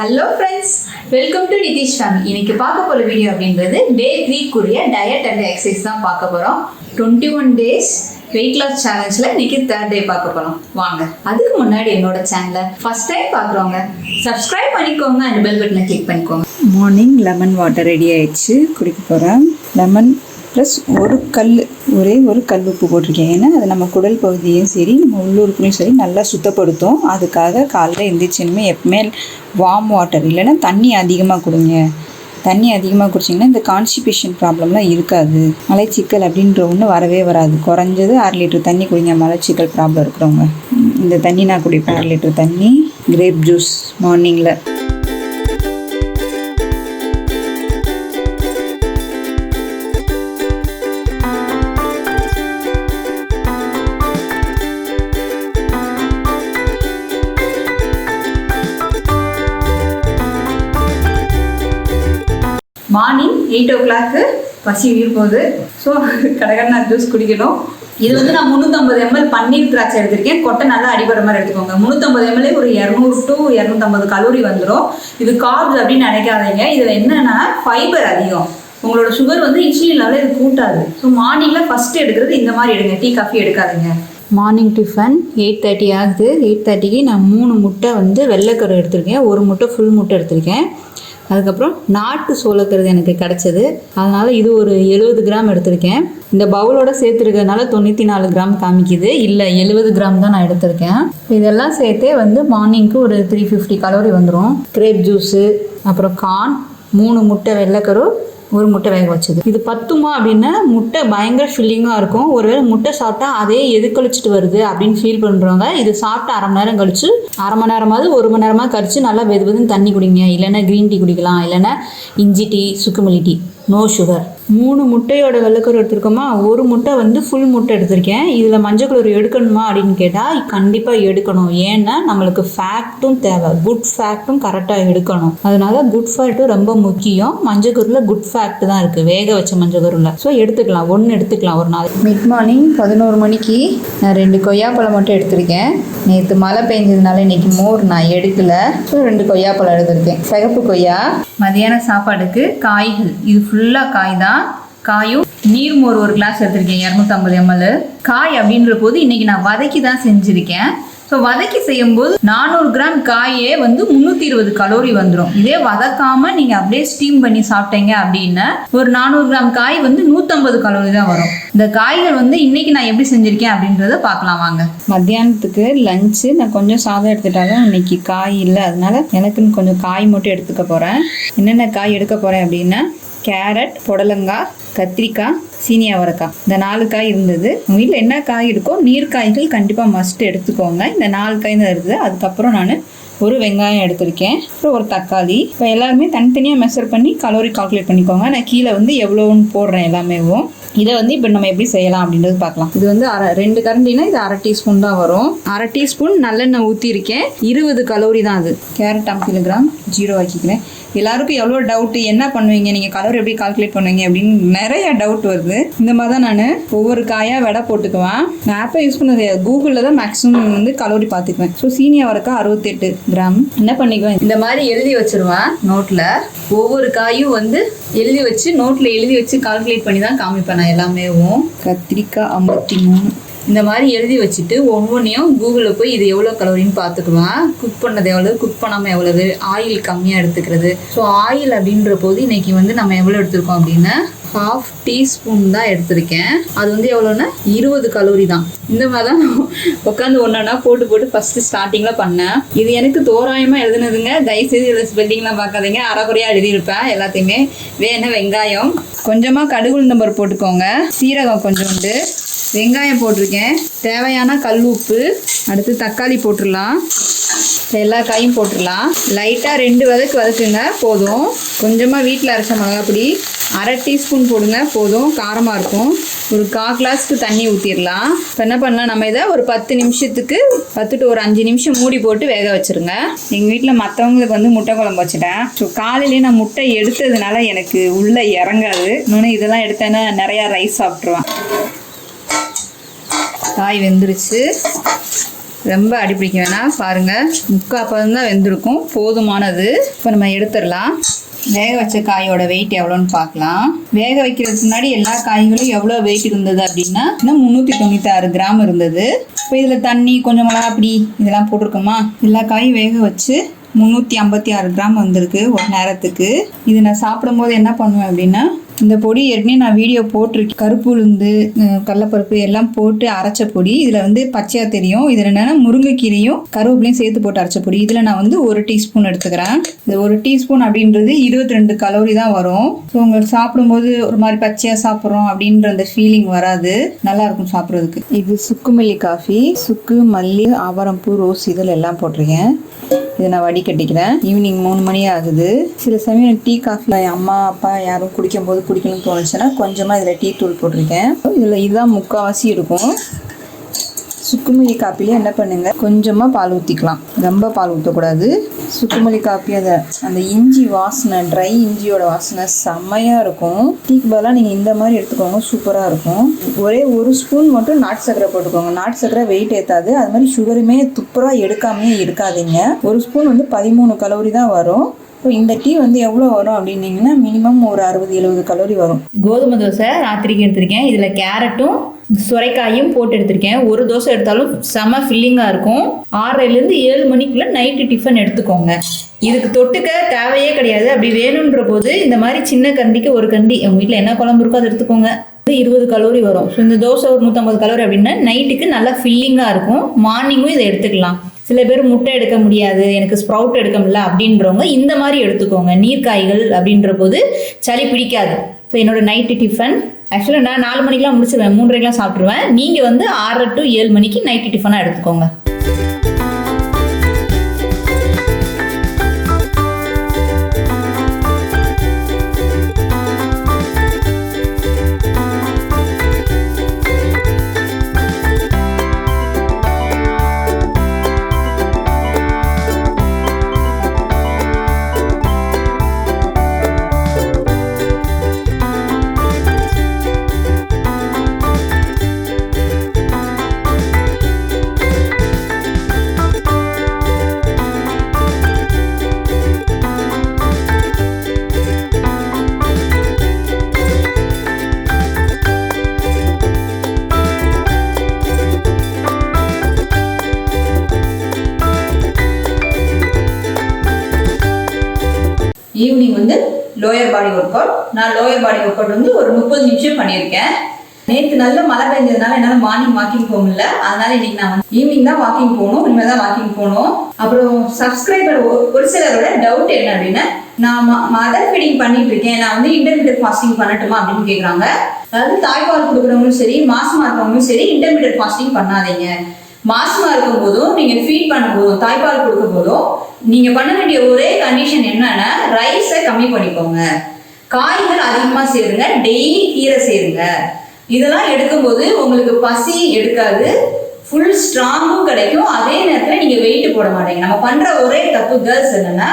Hello friends, welcome to Nitish family. இன்னைக்கு பார்க்க போகிற வீடியோ அப்படின்றது டே 3 டயட் அண்ட் எக்ஸசைஸ் தான் பார்க்க போகிறோம். 21 days வெயிட் லாஸ் சேலஞ்சில் இன்னைக்கு 3rd டே பார்க்க போகிறோம். வாங்க, அதுக்கு முன்னாடி என்னோட சேனலை ஃபர்ஸ்ட் டைம் பார்க்குறவங்க சப்ஸ்கிரைப் பண்ணிக்கோங்க அண்ட் பெல் பட்டனை கிளிக் பண்ணிக்கோங்க. மார்னிங் லெமன் வாட்டர் ரெடி ஆயிடுச்சு, குடிக்க போகிறேன். லெமன் ப்ளஸ் ஒரே ஒரு கல் உப்பு போட்டிருக்கேன். ஏன்னா அது நம்ம குடல் பகுதியும் சரி நம்ம உள்ளூருக்குலையும் சரி நல்லா சுத்தப்படுத்தும். அதுக்காக காலையில் எந்திரிச்சனுமே எப்பவுமே வார்ம் வாட்டர் இல்லைன்னா தண்ணி அதிகமாக கொடுங்க. தண்ணி அதிகமாக குடிச்சிங்கன்னா இந்த கான்ஸ்டிபேஷன் ப்ராப்ளம்லாம் இருக்காது. மலைச்சிக்கல் அப்படின்ற ஒன்று வரவே வராது. குறைஞ்சது 6 லிட்டர் தண்ணி குடிங்க மலைச்சிக்கல் ப்ராப்ளம் இருக்கிறவங்க. இந்த தண்ணி நான் குடிப்பேன், 6 லிட்டர் தண்ணி. கிரேப் ஜூஸ் மார்னிங்கில். மார்னிங் 8 o'clock பசி உயிர் போகுது. ஸோ கடைக்கடை ஜூஸ் குடிக்கணும். இது வந்து நான் 350 ml பன்னீர் திராட்சை எடுத்திருக்கேன். கொட்டை நல்லா அடிபடுற மாதிரி எடுத்துக்கோங்க. 350 ml ஒரு 200 to 250 கலோரி வந்துடும். இது கார்ப்ஸ் அப்படின்னு நினைக்காதீங்க. இதில் என்னென்னா ஃபைபர் அதிகம். உங்களோட சுகர் வந்து இன்சுலின் லெவலில் இது கூட்டாது. ஸோ மார்னிங்கில் ஃபஸ்ட்டு எடுக்கிறது இந்த மாதிரி எடுங்க. டீ காஃபி எடுக்காதீங்க. மார்னிங் டிஃபன் 8:30 ஆகுது. 8:30க்கு நான் 3 முட்டை வந்து வெள்ளைக்கரு எடுத்திருக்கேன். 1 முட்டை ஃபுல் முட்டை எடுத்திருக்கேன். அதுக்கப்புறம் நாட்டு சோளக்கருது எனக்கு கிடச்சிது. அதனால் இது ஒரு 70 கிராம் எடுத்திருக்கேன். இந்த பவுலோட சேர்த்துருக்கிறதுனால 94 கிராம் காமிக்குது. இல்லை 70 கிராம் தான் நான் எடுத்திருக்கேன். இதெல்லாம் சேர்த்தே வந்து மார்னிங்க்கு ஒரு 350 கலோரி வந்துடும். கிரேப் ஜூஸு, அப்புறம் கார்ன், 3 முட்டை வெள்ளைக்கரு, 1 முட்டை வேக வச்சது. இது பத்துமா அப்படின்னா முட்டை பயங்கர ஃபில்லிங்காக இருக்கும். ஒருவேளை முட்டை சாப்பிட்டா அதே எதுக்கழிச்சிட்டு வருது அப்படின்னு ஃபீல் பண்ணுறவங்க இது சாப்பிட்டு அரை மணி நேரம் கழிச்சு, அரை மணி நேரமாவது 1 மணி நேரமாக கழிச்சு நல்லா வெதுன்னு தண்ணி குடிங்க. இல்லைன்னா க்ரீன் டீ குடிக்கலாம். இல்லைன்னா இஞ்சி டீ, சுக்குமல்லி டீ, நோ சுகர். 3 முட்டையோட வெள்ளைக்கரு எடுத்துருக்கோமா, 1 முட்டை வந்து ஃபுல் முட்டை எடுத்திருக்கேன். இதில் மஞ்சள் எடுக்கணுமா அப்படின்னு கேட்டால் கண்டிப்பாக எடுக்கணும். ஏன்னா நம்மளுக்கு ஃபேக்ட்டும் தேவை, குட் ஃபேக்ட்டும் கரெக்டாக எடுக்கணும். அதனால குட் ஃபேக்ட்டும் ரொம்ப முக்கியம். மஞ்சள் கருவில் குட் ஃபேக்ட் தான் இருக்குது, வேக வச்ச மஞ்சள் கருவில். ஸோ எடுத்துக்கலாம், 1 எடுத்துக்கலாம் ஒரு நாள். மிட் மார்னிங் 11 மணிக்கு நான் 2 கொய்யாப்பழம் மட்டும் எடுத்திருக்கேன். நேற்று மழை பெஞ்சதுனால இன்னைக்கு மோர் நான் எடுக்கல. ஸோ 2 கொய்யாப்பழம் எடுத்திருக்கேன். சிகப்பு கொய்யா. மதியான சாப்பாடுக்கு காய்கள், இது ஃபுல்லாக காய் தான். காயும் நீர் மோர் 1 கிளாஸ் எடுத்திருக்கேன், 250 ml. காய் அப்படின்ற போது இன்னைக்கு நான் வதக்கி தான் செஞ்சுருக்கேன். ஸோ வதக்கி செய்யும்போது 400 கிராம் காயே வந்து 320 கலோரி வந்துடும். இதே வதக்காமல் நீங்கள் அப்படியே ஸ்டீம் பண்ணி சாப்பிட்டீங்க அப்படின்னா ஒரு 400 கிராம் காய் வந்து 150 கலோரி தான் வரும். இந்த காய்கள் வந்து இன்னைக்கு நான் எப்படி செஞ்சுருக்கேன் அப்படின்றத பார்க்கலாம் வாங்க. மத்தியானத்துக்கு லஞ்சு நான் கொஞ்சம் சாதம் எடுத்துட்டாலும் இன்னைக்கு காய் இல்லை. அதனால எனக்குன்னு கொஞ்சம் காய் மட்டும் எடுத்துக்க போகிறேன். என்னென்ன காய் எடுக்க போகிறேன் அப்படின்னா கேரட், புடலங்காய், கத்திரிக்காய், சீனி அவரைக்காய். இந்த 4 காய் இருந்தது. உங்கள் வீட்டில் என்ன காய் இருக்கோ நீர்க்காய்கள் கண்டிப்பாக மஸ்ட் எடுத்துக்கோங்க. இந்த 4 காய் தான் இருக்குது. அதுக்கப்புறம் நான் ஒரு வெங்காயம் எடுத்திருக்கேன், அப்புறம் ஒரு தக்காளி. இப்போ எல்லாருமே தனித்தனியாக மெஷர் பண்ணி கலோரி கால்குலேட் பண்ணிக்கோங்க. நான் கீழே வந்து எவ்வளோன்னு போடுறேன் எல்லாமேவும். இதை வந்து இப்போ நம்ம எப்படி செய்யலாம் அப்படின்றது பார்க்கலாம். இது வந்து 2 கரண்டினா இது 1/2 டீஸ்பூன் தான் வரும். 1/2 டீஸ்பூன் நல்லெண்ணெய் ஊற்றிருக்கேன். 20 கலோரி தான் அது. Carrot 50 gram 0 ஆக்கிக்கிறேன். எல்லாருக்கும் எவ்வளோ டவுட்டு, என்ன பண்ணுவீங்க நீங்கள், கலர் எப்படி கால்குலேட் பண்ணுவீங்க அப்படின்னு நிறைய டவுட் வருது. இந்த மாதிரி தான் நான் ஒவ்வொரு காயாக விடை போட்டுக்குவேன். நான் ஆப்பை யூஸ் பண்ணது கூகுளில் தான் மேக்ஸிமம் வந்து கலோரி பார்த்துக்குவேன். ஸோ சீனி அவரைக்காய் 68 கிராம். என்ன பண்ணிக்குவேன், இந்த மாதிரி எழுதி வச்சிருவேன் நோட்டில். ஒவ்வொரு காயும் வந்து எழுதி வச்சு நோட்டில் எழுதி வச்சு கால்குலேட் பண்ணி தான் காமிப்பேன் நான் எல்லாமேவும். கத்திரிக்காய் 53 இந்த மாதிரி எழுதி வச்சுட்டு ஒவ்வொன்றையும் கூகுளில் போய் இது எவ்வளோ கலோரின்னு பார்த்துக்குவேன். குக் பண்ணது எவ்வளவு, குக் பண்ணாமல் எவ்வளவு, ஆயில் கம்மியாக எடுத்துக்கிறது. ஸோ ஆயில் அப்படின்ற போது இன்னைக்கு வந்து நம்ம எவ்வளோ எடுத்துருக்கோம் அப்படின்னா 1/2 டீஸ்பூன் தான் எடுத்திருக்கேன். அது வந்து எவ்வளோன்னா 20 கலோரி தான். இந்த மாதிரி தான் உட்காந்து ஒன்றா போட்டு ஃபஸ்ட்டு ஸ்டார்டிங்கில் பண்ணேன். இது எனக்கு தோராயமாக எழுதுனதுங்க. தயவுசெய்து இதில் ஸ்பெல்லிங்லாம் பார்க்காதீங்க. அரைக்குறையாக எழுதியிருப்பேன் எல்லாத்தையுமே. வேணா வெங்காயம் கொஞ்சமாக, கடுகு உளுந்தம் பருப்பு போட்டுக்கோங்க, சீரகம் கொஞ்சோண்டு, வெங்காயம் போட்டிருக்கேன், தேவையான கல் உப்பு, அடுத்து தக்காளி போட்டுடலாம். எல்லா காயும் போட்டுடலாம். லைட்டாக 2 வதக்குங்க போதும். கொஞ்சமாக வீட்டில் அரைச்ச மிளகாப்பொடி 1/2 டீஸ்பூன் போடுங்க போதும், காரமாக இருக்கும். ஒரு 1/4 கிளாஸ்க்கு தண்ணி ஊற்றிடலாம். இப்போ என்ன பண்ணலாம், நம்ம இதை ஒரு 10 நிமிஷத்துக்கு 10 to 5 நிமிஷம் மூடி போட்டு வேக வச்சுருங்க. எங்கள் வீட்டில் மற்றவங்களுக்கு வந்து முட்டை குழம்பு வச்சுட்டேன். ஸோ காலையிலேயே நான் முட்டை எடுத்ததுனால எனக்கு உள்ளே இறங்காது. இன்னொன்று இதெல்லாம் எடுத்தேன்னா நிறையா ரைஸ் சாப்பிட்ருவேன். காய் வெந்துருச்சு. ரொம்ப அடிப்பிடிக்க வேணாம். பாருங்கள், முக்கால் பதம் தான் வெந்திருக்கும், போதுமானது. இப்போ நம்ம எடுத்துடலாம். வேக வச்ச காயோட வெயிட் எவ்வளோன்னு பார்க்கலாம். வேக வைக்கிறதுக்கு முன்னாடி எல்லா காய்களும் எவ்வளோ வெயிட் இருந்தது அப்படின்னா 396 கிராம் இருந்தது. இப்போ இதில் தண்ணி, கொஞ்சம் மிளகாப்பொடி இதெல்லாம் போட்டிருக்கோமா, எல்லா காயும் வேக வச்சு 356 கிராம் வந்திருக்கு ஒரு நேரத்துக்கு. இது நான் சாப்பிடும்போது என்ன பண்ணுவேன் அப்படின்னா, இந்த பொடி ஏற்கனவே நான் வீடியோ போட்டிருக்கேன். கருப்பு உளுந்து, கடலைப்பருப்பு எல்லாம் போட்டு அரைச்ச பொடி. இதில் வந்து பச்சையாக தெரியும். இதில் என்னென்னா முருங்கைக்கீரையும் கருவேப்பிலையும் சேர்த்து போட்டு அரைச்ச பொடி. இதில் நான் வந்து 1 டீஸ்பூன் எடுத்துக்கிறேன். இந்த 1 டீஸ்பூன் அப்படின்றது 22 கலோரி தான் வரும். ஸோ உங்களுக்கு சாப்பிடும்போது ஒரு மாதிரி பச்சையாக சாப்பிட்றோம் அப்படின்ற அந்த ஃபீலிங் வராது, நல்லாயிருக்கும் சாப்பிட்றதுக்கு. இது சுக்குமல்லி காஃபி, சுக்கு, மல்லி, ஆவாரம்பூ, ரோஸ் இதழ் எல்லாம் போட்டிருக்கேன். இதை நான் வடிகட்டிக்கிறேன். ஈவினிங் 3 மணி ஆகுது. சில சமயம் டீ காஃபி என் அம்மா அப்பா யாரும் குடிக்கும்போது குடிக்கணும்னு தோணுச்சுன்னா கொஞ்சமாக இதில் டீ தூள் போட்டிருக்கேன். இதில் இதுதான் முக்கால்வாசி இருக்கும். சுக்குமல்லி காப்பிலே என்ன பண்ணுங்க, கொஞ்சமாக பால் ஊற்றிக்கலாம், ரொம்ப பால் ஊற்றக்கூடாது. சுக்குமல்லி காப்பி அந்த இஞ்சி வாசனை, ட்ரை இஞ்சியோட வாசனை செம்மையாக இருக்கும். டீக்கு பதிலாக நீங்கள் இந்த மாதிரி எடுத்துக்கோங்க, சூப்பராக இருக்கும். ஒரே 1 ஸ்பூன் மட்டும் நாட்டு சர்க்கரை போட்டுக்கோங்க. நாட்டு சர்க்கரை வெயிட் ஏற்றாது. அது மாதிரி சுகருமே துப்புராக எடுக்காமையே இருக்காதீங்க. 1 ஸ்பூன் வந்து 13 கலோரி தான் வரும். இப்போ இந்த டீ வந்து எவ்வளோ வரும் அப்படின்னீங்கன்னா மினிமம் ஒரு 60-70 கலோரி வரும். கோதுமை தோசை ராத்திரிக்கு எடுத்திருக்கேன். இதில் கேரட்டும் சுரைக்காயும் போட்டு எடுத்திருக்கேன். ஒரு தோசை எடுத்தாலும் செம ஃபில்லிங்காக இருக்கும். 6:30லேருந்து 7 மணிக்குள்ளே நைட்டு டிஃபன் எடுத்துக்கோங்க. இதுக்கு தொட்டுக்க தேவையே கிடையாது. அப்படி வேணுன்ற போது இந்த மாதிரி சின்ன கண்டிக்கு 1 கண்டி, உங்கள் வீட்டில் என்ன குழம்பு இருக்கோ அதை எடுத்துக்கோங்க. 20 கலோரி வரும். ஸோ இந்த தோசை ஒரு 150 கலோரி அப்படின்னா நைட்டுக்கு நல்லா ஃபில்லிங்காக இருக்கும். மார்னிங்கும் இதை எடுத்துக்கலாம். சில பேர் முட்டை எடுக்க முடியாது, எனக்கு ஸ்ப்ரவுட் எடுக்க முடியல அப்படின்றவங்க இந்த மாதிரி எடுத்துக்கோங்க. நீர்க்காய்கள் அப்படின்ற போது சளி பிடிக்காது. ஸோ என்னோட நைட்டு டிஃபன் ஆக்சுவலாக நான் 4 மணிக்கெலாம் முடிச்சிடுவேன், 3:30க்கெலாம் சாப்பிட்ருவேன். நீங்கள் வந்து 6 to 7 மணிக்கு நைட்டு டிஃபனாக எடுத்துக்கோங்க. ஈவினிங் வந்து லோயர் பாடி ஒர்க் அவுட். நான் லோயர் பாடி ஒர்க் அவுட் வந்து ஒரு 30 நிமிஷம் பண்ணியிருக்கேன். நேற்று நல்ல மழை பெஞ்சதுனால என்னால் மார்னிங் வாக்கிங் போக முடியல. அதனால இன்னைக்கு நான் வந்து ஈவினிங் தான் வாக்கிங் போகணும். இனிமேல் தான் வாக்கிங் போகணும். அப்புறம் சப்ஸ்கிரைபர் ஒரு சிலரோட டவுட் என்ன அப்படின்னா, நான் மதர் ஃபீடிங் பண்ணிட்டு இருக்கேன், நான் வந்து இன்டர்மீடியட் ஃபாஸ்டிங் பண்ணட்டுமா அப்படின்னு கேட்குறாங்க. அதாவது தாய்ப்பால் கொடுக்குறவங்களும் சரி, மாசமா இருக்கவங்களும் சரி, இன்டர்மீடியட் ஃபாஸ்டிங் பண்ணாதீங்க. மாசமா இருக்கும் போதும் நீங்க ஃபீட் பண்ணும் போதும் தாய்ப்பால் கொடுக்கும் போதும் நீங்க பண்ண வேண்டிய ஒரே கண்டிஷன் என்னன்னா, ரைஸை கம்மி பண்ணிக்கோங்க, காய்கள் அதிகமா சேருங்க, டெய்லி கீரை சேருங்க. இதெல்லாம் எடுக்கும்போது உங்களுக்கு பசி எடுக்காது, ஃபுல் ஸ்ட்ராங்கும் கிடைக்கும். அதே நேரத்தில் நீங்க வெயிட் போட மாட்டீங்க. நம்ம பண்ற ஒரே தப்பு கேர்ள்ஸ் என்னன்னா,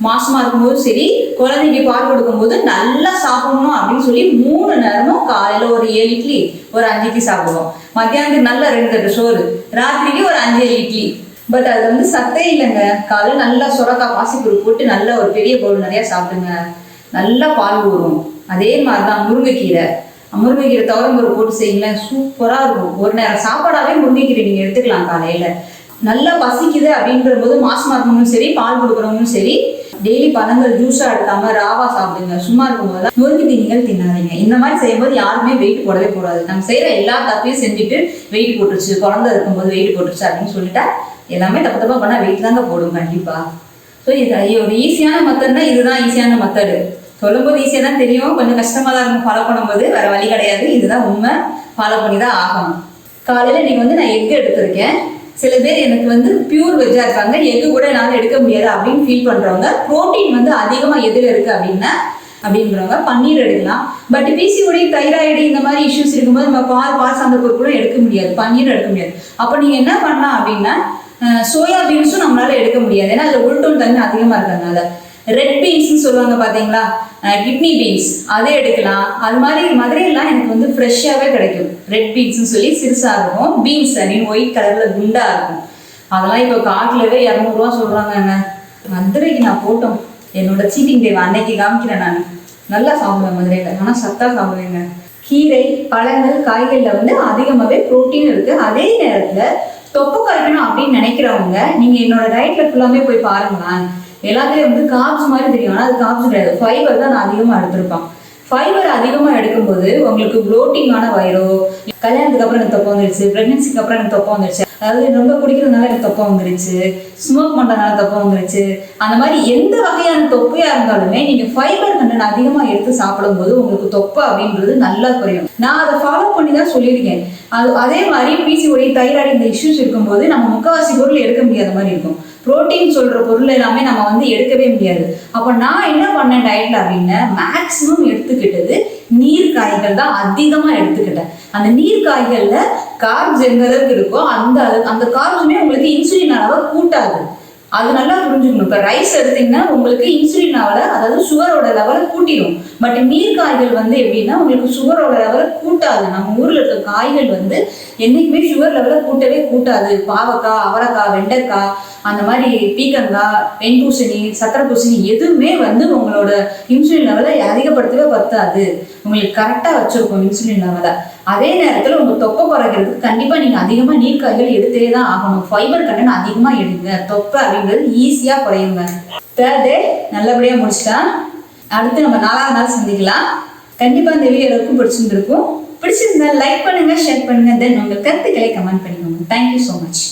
மாசமா இருக்கும்போது சரி, குழந்தைக்கு பால் கொடுக்கும்போது நல்லா சாப்பிடணும் அப்படின்னு சொல்லி 3 நேரமும் காலையில ஒரு 7 இட்லி, ஒரு 5 இட்லி சாப்பிடுவோம். மத்தியானத்துக்கு நல்லா 2 தட்டு சோறு, ராத்திரிக்கு ஒரு 5-7 இட்லி. பட் அது வந்து சத்தே இல்லைங்க. காலையில் நல்லா சுரக்காய் பாசிப்பூர் போட்டு நல்லா ஒரு பெரிய பவுல் நிறைய சாப்பிடுங்க, நல்லா பால் ஊறும். அதே மாதிரிதான் முருங்கைக்கீரை துவரம்பருப்பு போட்டு செய்யுங்களேன், சூப்பரா இருக்கும். ஒரு நேரம் சாப்பாடாவே முருங்கைக்கீரை நீங்க எடுத்துக்கலாம். காலையில நல்லா பசிக்குது அப்படின்ற போது மாசமா இருக்கவங்களும் சரி, பால் கொடுக்குறவங்களும் சரி, டெய்லி பழங்கள் ஜூஸா எடுக்காம ராவா சாப்பிடுங்க. சும்மா இருக்கும்போது நொறுக்கு தீனிகள் தின்னாதீங்க. இந்த மாதிரி செய்யும்போது யாருமே வெயிட் போடவே போடாது. நம்ம செய்யற எல்லா தப்பையும் செஞ்சுட்டு வெயிட் போட்டுருச்சு, குழந்தை இருக்கும்போது வெயிட் போட்டுருச்சு அப்படின்னு சொல்லிட்டா எல்லாமே தப்பு தப்பா பண்ணா வெயிட் தாங்க போடும் கண்டிப்பா. ஸோ இது ஒரு ஈஸியான மெத்தட்னா இதுதான் ஈஸியான மெத்தடு. சொல்லும்போது ஈஸியாக தான் தெரியும், கொஞ்சம் கஷ்டமா தான் இருக்கும் ஃபாலோ பண்ணும்போது. வேற வழி கிடையாது, இதுதான் உண்மை, ஃபாலோ பண்ணி தான் ஆகணும். காலையில நீங்க வந்து நான் எக் எடுத்திருக்கேன். சில பேர் எனக்கு வந்து பியூர் வெஜ்ஜா இருக்காங்க, எக்கு கூட என்னால் எடுக்க முடியாது அப்படின்னு ஃபீல் பண்றவங்க, புரோட்டீன் வந்து அதிகமா எதில் இருக்கு அப்படின்றவங்க பன்னீர் எடுக்கலாம். பட் பிசிஓடி, தைராய்டு இந்த மாதிரி இஷ்யூஸ் இருக்கும்போது நம்ம பால் சார்ந்த பொருட்களும் எடுக்க முடியாது, பன்னீர் எடுக்க முடியாது. அப்போ நீங்க என்ன பண்ணலாம் அப்படின்னா, சோயா பீன்ஸும் நம்மளால எடுக்க முடியாது, ஏன்னா அதுல உள்டோன் தண்ணி அதிகமா இருக்கிறதுனால. ரெட் பீன்ஸ்ன்னு சொல்லுவாங்க பாத்தீங்களா, கிட்னி பீன்ஸ், அதை எடுக்கலாம். அது மாதிரி மதுரையெல்லாம் எனக்கு வந்து ஃப்ரெஷ்ஷாகவே கிடைக்கும். ரெட் பீன்ஸ்ன்னு சொல்லி சிறுசா இருக்கும், பீன்ஸ் அப்படின்னு ஒயிட் கலர்ல குண்டா இருக்கும். அதெல்லாம் இப்போ காட்டிலவே 200 சொல்கிறாங்கங்க. மதுரைக்கு நான் போட்டோம், என்னோட சீட்டிங் டே அன்னைக்கு காமிக்கிறேன். நான் நல்லா சாப்பிடுவேன் மதுரையில், ஆனால் சத்தா சாப்பிடுவேங்க. கீரை, பழங்கள், காய்கறியில் வந்து அதிகமாகவே ப்ரோட்டீன் இருக்குது. அதே நேரத்தில் தொப்பை குறைக்கணும் அப்படின்னு நினைக்கிறவங்க நீங்கள் என்னோட டயட்டில் ஃபுல்லாமே போய் பாருங்களேன். எல்லாத்துலேயும் வந்து கார்ப்ஸ் மாதிரி தெரியும், ஆனால் அது கார்ப்ஸ் கிடையாது. ஃபைபர் தான் நான் அதிகமாக எடுத்திருப்பேன். ஃபைபர் அதிகமாக எடுக்கும்போது உங்களுக்கு ப்ளோட்டிங்கான வயிறோ, கல்யாணத்துக்கு அப்புறம் எனக்கு தொப்பை வந்துருச்சு, ப்ரெக்னென்சிக்கு அப்புறம் எனக்கு தொப்பை வந்துருச்சு, அதாவது ரொம்ப குடிக்கிறதுனால எனக்கு தொப்பை வந்துருச்சு, ஸ்மோக் பண்ணுறதுனால தொப்பை வந்துருச்சு, அந்த மாதிரி எந்த வகையான தொப்பையாக இருந்தாலுமே நீங்கள் ஃபைபர் கண்டென்ட் அதிகமாக எடுத்து சாப்பிடும்போது உங்களுக்கு தொப்பை அப்படின்றது நல்லா குறையும். நான் அதை ஃபாலோ பண்ணி தான் சொல்லியிருக்கேன். அதே மாதிரி பிசிஓடி, தைராய்டு இந்த இஷ்யூஸ் இருக்கும்போது நம்ம முக்கால்வாசி பொருள் எடுக்க முடியாத மாதிரி இருக்கும். புரோட்டீன் சொல்கிற பொருள் எல்லாமே நம்ம வந்து எடுக்கவே முடியாது. அப்போ நான் என்ன பண்ணேன் டயட்டில் அப்படின்னா, மேக்ஸிமம் எடுத்துக்கிட்டது நீர் காய்கள் தான் அதிகமாக எடுத்துக்கிட்டேன். அந்த நீர் காய்களில் கார்ப்ஸ் எந்த அளவுக்கு இருக்கோ அந்த கார்ப்ஸுமே உங்களுக்கு இன்சுலின் அளவை கூட்டாது. அது நல்லா புரிஞ்சுக்கணும். இப்போ ரைஸ் எடுத்தீங்கன்னா உங்களுக்கு இன்சுலின் லெவலை, அதாவது சுகரோட லெவலை கூட்டிடும். பட் நீர் காய்கள் வந்து எப்படின்னா உங்களுக்கு சுகரோட லெவலை கூட்டாது. நம்ம ஊரில் இருக்க காய்கள் வந்து என்றைக்குமே சுகர் லெவலை கூட்டவே கூட்டாது. பாவக்காய், அவரைக்காய், வெண்டைக்காய், அந்த மாதிரி பீக்கங்காய், வெண்பூசணி, சக்கரை பூசணி எதுவுமே வந்து உங்களோட இன்சுலின் லெவலை அதிகப்படுத்தவே பத்தாது. உங்களுக்கு கரெக்டாக வச்சுருக்கோம் இன்சுலின் லெவலை. அதே நேரத்தில் உங்கள் தொப்பை குறைக்கிறதுக்கு கண்டிப்பாக நீங்கள் அதிகமாக நீர் காய்கள் எடுத்தே தான் ஆகணும். ஃபைபர் கண்டென்ட் அதிகமாக எடுங்க, தொப்பை அப்படிங்கிறது ஈஸியாக குறையுங்க. தேர்ட் டே நல்லபடியாக முடிச்சிட்டா. அடுத்து நம்ம 4ஆவது நாள் சந்திக்கலாம். கண்டிப்பாக இந்த வீடியோ எல்லாருக்கும் பிடிச்சிருந்துருக்கும். பிடிச்சிருந்தா லைக் பண்ணுங்கள், ஷேர் பண்ணுங்கள், தென் உங்கள் கருத்துக்களை கமெண்ட் பண்ணிக்கோங்க. Thank you so much.